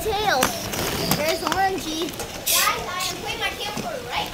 tail. There's Orangey. Guys, I am putting my camera right.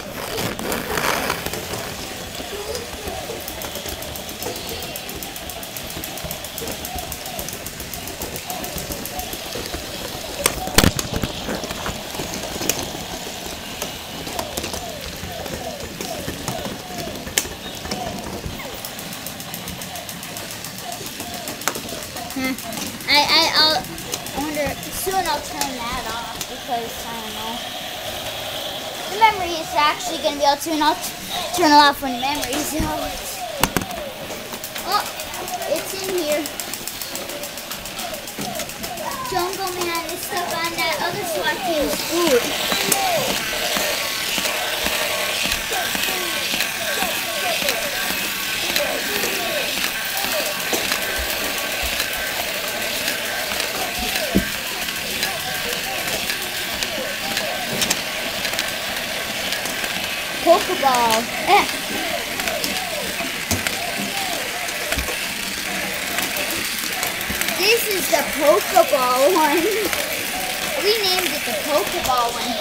I wonder, soon I'll turn that off because, I don't know. The memory is actually going to be out soon. I'll turn it off when memory is out. Oh, it's in here. Jungle Man is stuck on that other SWAT team's food. Pokeball. This is the Pokeball one. We named it the Pokeball one.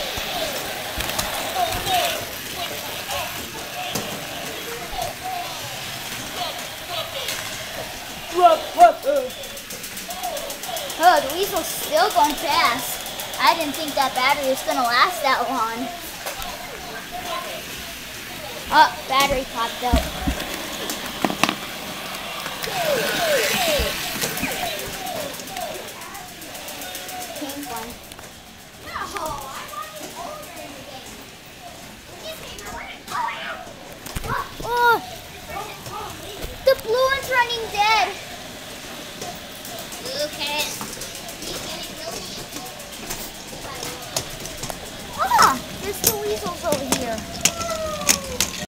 Oh, the weasel's still going fast. I didn't think that battery was going to last that long. Oh, battery popped out. Pink one. Oh, the blue one's running dead. Okay. Ah, there's two weasels over here.